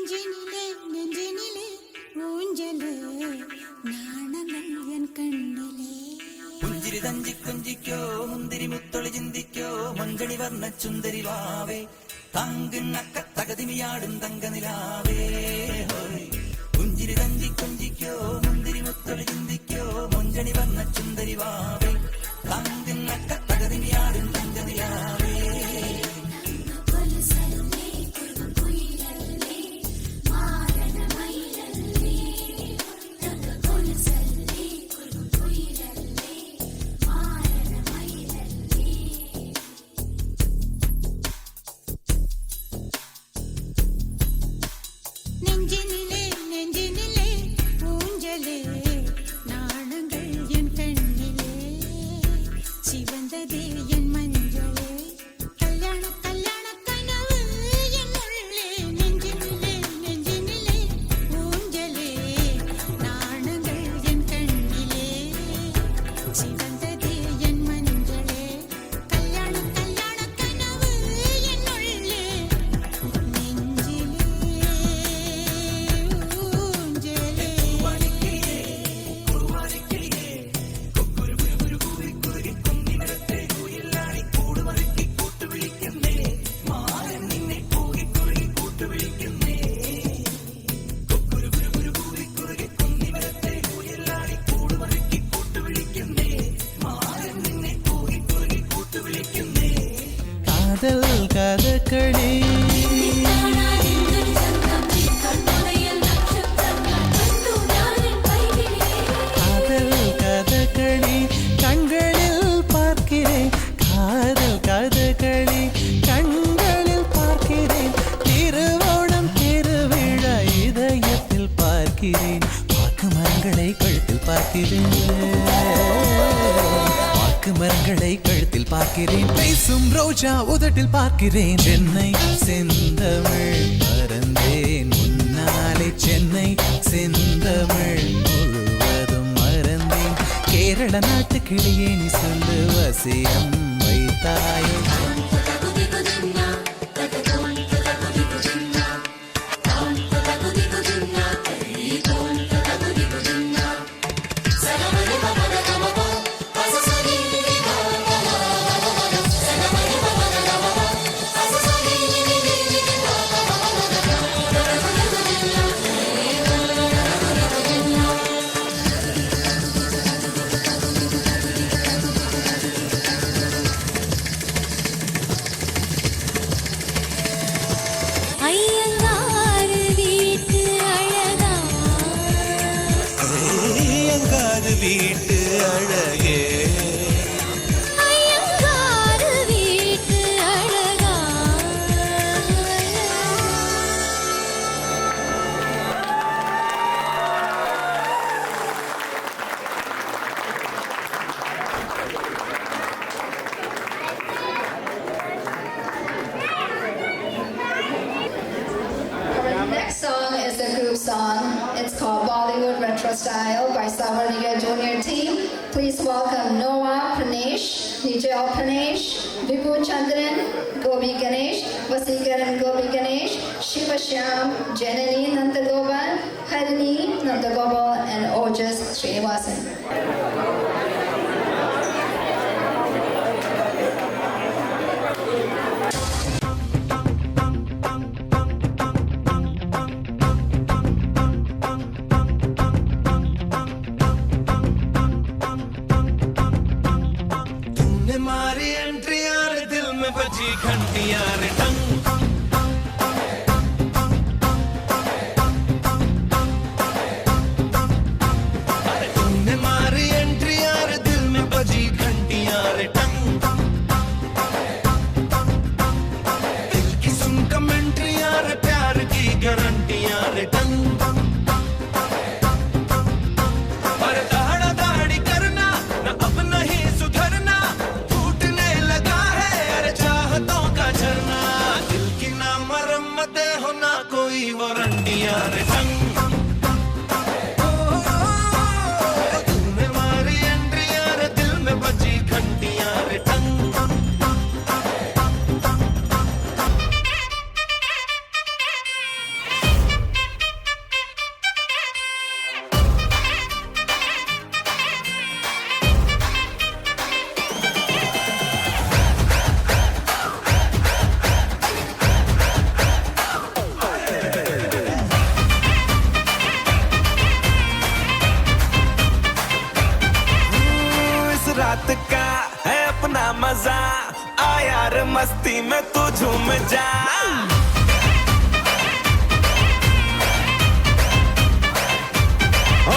நெஞ்சினிலே நெஞ்சினிலே ஊஞ்சலே நாணங்கள் என் கண்ணிலே പുഞ്ചിരി തഞ്ചി കൊഞ്ചിക്കോ മുന്തിരി മുത്തൊളി ചിന്തിക്കോ മഞ്ചണി വർണ്ണ ചുന്ദരി വാവേ തങ്കിണ്ണക്ക തകതിമിയാടും തങ്കനിലാവേ പുഞ്ചിരി തഞ്ചി കൊഞ്ചിക്കോ മുന്തിരി മുത്തൊളി ചിന്തിക്കോ മഞ്ചണി വർണ്ണ ചുന്ദരി വാവേ തങ്കിണ്ണക്ക തകതിമിയാടും തങ്കനിലാവേ நெஞ்சினிலே நெஞ்சினிலே ஊஞ்சலே நாணங்கள் என் கண்ணிலே சிவந்ததே என் மஞ்சளே கல்யாண கல்யாண கனவு என் உள்ளே நெஞ்சினிலே நெஞ்சினிலே ஊஞ்சலே நாணங்கள் என் கண்ணிலே சிவந்ததே என் மஞ்சளே கல்யாண கல்யாண கனவு என் உள்ளே நெஞ்சிலே കാതൽ കഥകളി காதல் கதகளி கண்களில் பார்க்கிறேன் காதல் கதகளி கண்களில் பார்க்கிறேன் திருவோணம் திருவிழா இதயத்தில் பார்க்கிறேன் வாக்கு மரங்களை கழுத்தில் பார்க்கிறேன் வாக்கு மரங்களை கழுத்தில் பார்க்கிறேன் பேசும் ரோஜா உதட்டில் பார்க்கிறேன் சென்னை செந்தமிழ் மறந்தேன் முன்னாலே சென்னை செந்தமிழ் முழுவதும் மறந்தேன் கேரள நாட்டு கிளியே நீ சொல்லு வசியம் வைத்தாயே ஐயங்காரு வீட்டு அழகா ஐயங்காரு வீட்டு அழகே ஐயங்காரு வீட்டு அழகா Our next song is a group song. It's called Bollywood Retro Style by Savarnika Junior Team. Please welcome Noah Pranesh, Nijal Pranesh, Vibhu Chandran, Gopi Ganesh, Vasikaran Gopi Ganesh, Shiva Shyam, Janani Nandagopal, Harini Nandagopal, and Ojas Srinivasan. तूने मारी entry यार दिल में बजी घंटी यार टंग अरे तूने मारी एंट्री यार दिल में बजी घंटी यार टंग दिल की सुन कमेंट्री यार प्यार की गारंटी यार टंग पर दाड़ा दाड़ी करना न अब नहीं सुधरना फूटने लगा है अरे चाहतों का झरना दिल की ना मरम्मत हो ना कोई वारंटी यार टंग तूने मारी एंट्री यार दिल में बजी घंटी यार टंग मस्ती में तू झूम जा ओ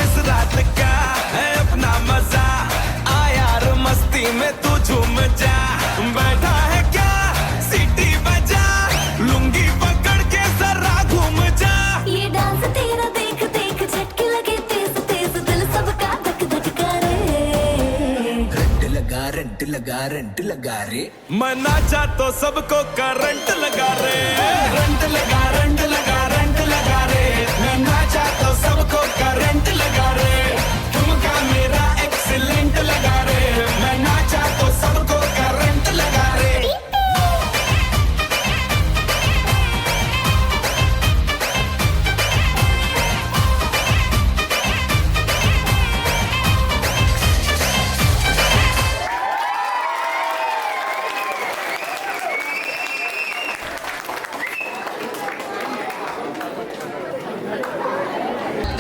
इस रात का है अपना मजा आ यार मस्ती में तू झूम जा बैठा है क्या सीटी बजा लुंगी पकड़ के जरा घूम जा ये डांस तेरा देख देख झटके लगे तेज तेज दिल सबका धक धक करे रंट लगा रे मैं नाचा तो सबको करंट लगा रे रंट लगा रंट लगा रंट लगा रे मैं नाचा तो सबको करंट लगा रे ठुमका मेरा एक्सीलेंट लगा रे मैं नाचा तो सबको करंट लगा रे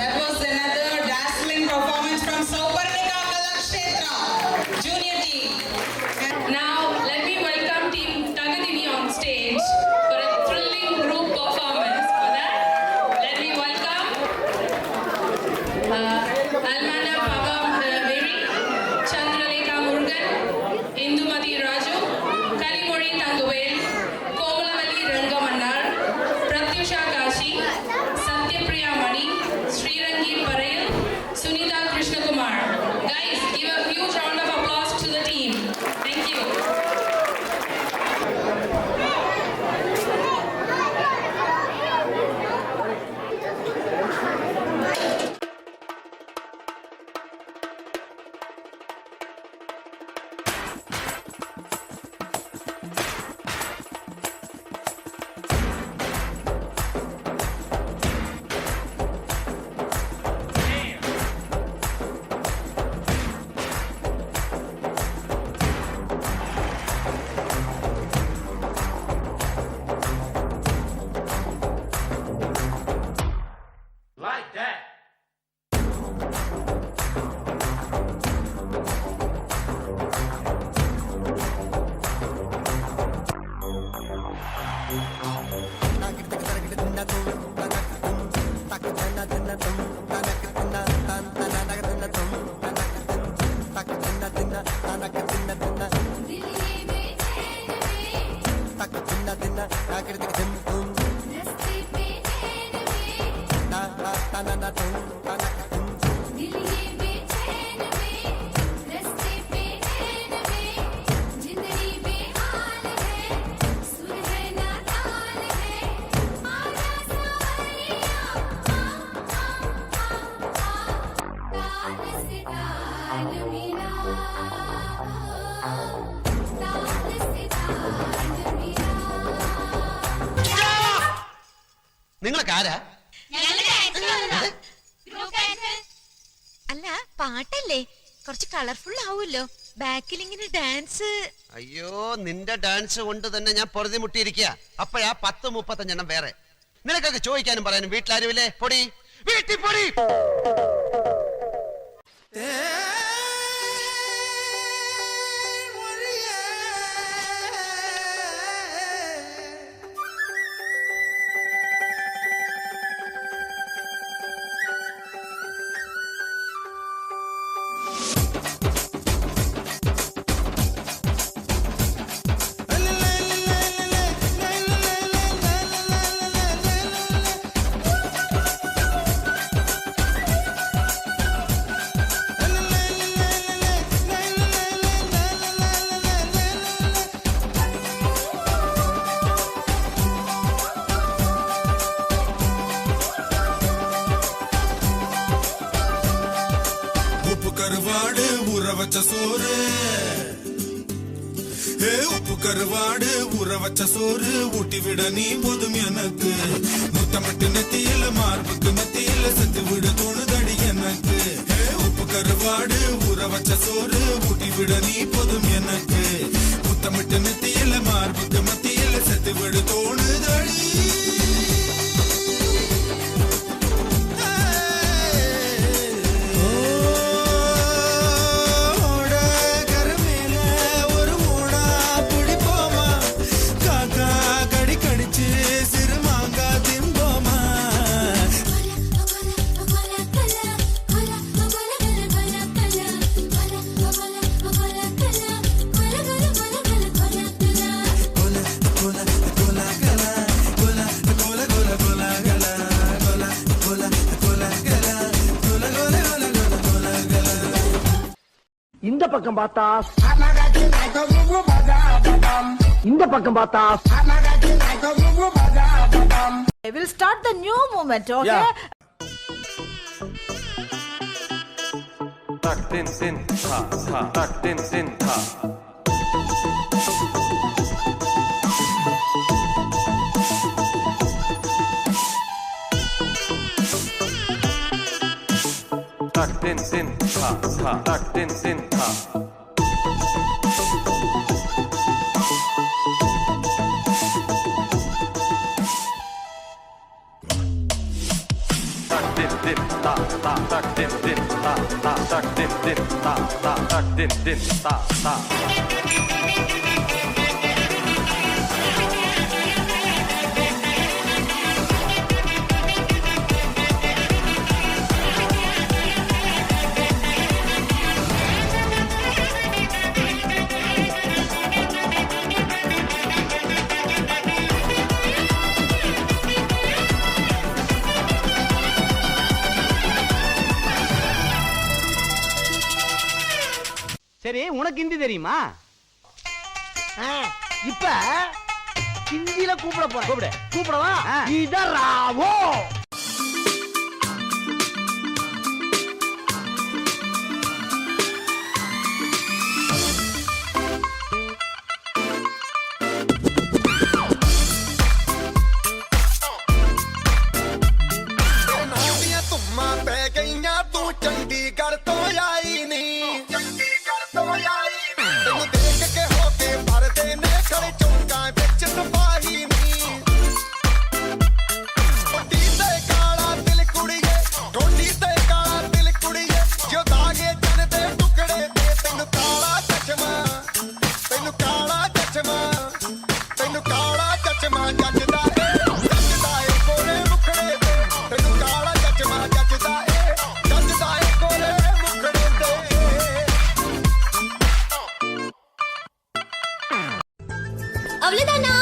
That was another dazzling performance from Sauparnika Kalakshetra Junior team. Now, let me welcome Team Tagadini on stage for a thrilling group performance. For that, let me welcome Almanda Pagam Devi, Chandralekha Murugan, Indumati Raju, Kalimori Tanguvel, Komalavalli Rangamannar, Pratyusha Kashi, Satyapriya Mani, Srirangi Parayal, Sunita Krishnakumar. Guys, give a huge round of applause to the team. Thank you. Like that. നിങ്ങളൊക്കെ ആരാ അല്ല പാട്ടല്ലേ കുറച്ച് colourful ആവുമല്ലോ ബാക്കിൽ ഇങ്ങനെ dance. അയ്യോ നിന്റെ ഡാൻസ് കൊണ്ട് തന്നെ ഞാൻ പൊറുതി മുട്ടിയിരിക്കുക. അപ്പഴാ 10-35 വേറെ. നിനക്കൊക്കെ ചോദിക്കാനും പറയാനും വീട്ടിലാരുമില്ലേ? പൊടി വീട്ടിൽ പൊടി. கருவாடு ஊற வச்ச சோறு உப்பு கருவாடு ஊற வச்ச சோறு ஊட்டி விட நீ போதும் எனக்கு முத்தமிட்டு நெத்தியில மார்புக்கு மத்தியில செத்து விட தோணுதடி எனக்கு உப்பு கருவாடு ஊற வச்ச சோறு ஊட்டி விட நீ போதும் எனக்கு முத்தமிட்டு நெத்தியில மார்புக்கு மத்தியில செத்து விட தோணுதடி பிடிப்போம் பக்கம் பார்த்தா இந்த பக்கம் பார்த்தா I will start the new movement, okay? Yeah. Tak tin tin tha tha tak tin tin tha. Tak tin tin tha tha tak tin tin tha. Ta ta tak din din ta ta tak din din ta ta tak din din ta ta. சரி உனக்கு ஹிந்தி தெரியுமா? இப்ப ஹிந்தில கூப்பிட போறேன். கூப்பிடவா? இதராவோ. चंडीगढ़ तो आई नहीं तेनू देख के होके भरदे ने खड़े चौंका बिच तबाही नहीं टोटी ते काला दिल कुड़िए टोटी ते काला दिल कुड़िए जो दागे जन दे टुकड़े ते तेनू काला चश्मा तेनू काला चश्मा तेनू काला चश्मा जचदा ए कोरे मुखड़े ते तेनू काला चश्मा जचदा ए कोरे मुखड़े ते அவ்வளவுதானா?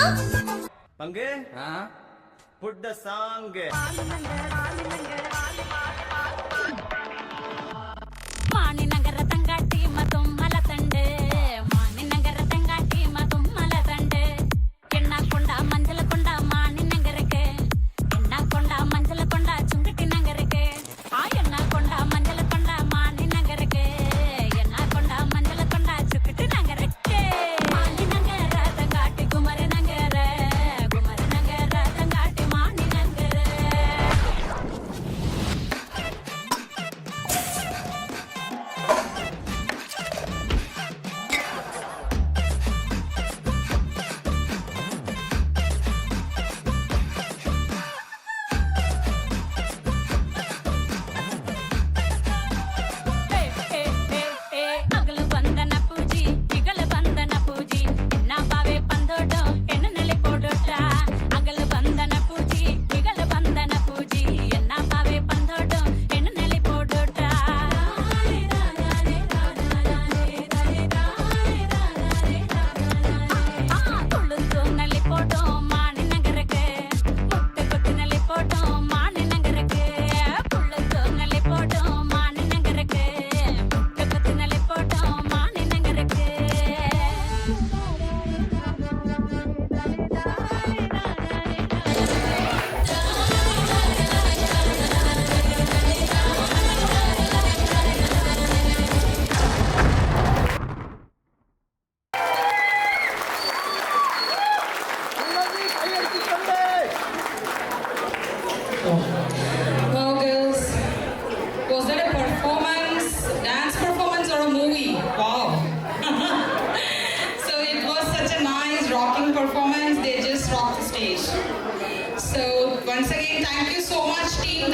பங்கு புட் த சாங். மானி நகர தங்காட்டி மதும் மலத்தண்டு மானி நகர தங்காட்டி மதும் மலத்தண்டு எண்ணா கொண்டா மஞ்சள் கொண்டா மானி நகருக்கு எண்ணா கொண்டா மஞ்சள் கொண்டா சுங்கட்டி நகருக்கு எண்ணா கொண்டா மஞ்சள் கொண்டா மானி நகருக்கு எண்ணா கொண்டா மஞ்சள் கொண்டா சுக்கிட்டு நகருக்கு மானி நகர தங்காட்டி குமர நகர குமர நகர தங்காட்டி மானி நகர. அகಲು ಬಂದನ ಪೂಜಿ ಇಗಲು ಬಂದನ ಪೂಜಿ ಎನ್ನ ಬಾವೆ ಬಂದೋಡು ಎನ್ನ ನೆಲೆ ಕೊಡೋಟ ಅಗಲು ಬಂದನ ಪೂಜಿ ಇಗಲು ಬಂದನ ಪೂಜಿ ಎನ್ನ ಬಾವೆ ಬಂದೋಡು ಎನ್ನ ನೆಲೆ ಕೊಡೋಟ ತುಳುಂದು ನೆಲೆ போட்டோ மானி நகருக்கு முட்டை கொத்து ನೆಲೆ போட்டோ மானி நகருக்கு புள்ளுந்து ನೆಲೆ போட்டோ மானி நகருக்கு முட்டை கொத்து ನೆಲೆ போட்டோ மானி நகருக்கு. Well, girls, was that a performance, dance performance, or a movie? Wow. So it was such a nice rocking performance. They just rocked the stage. So once again, thank you so much, team.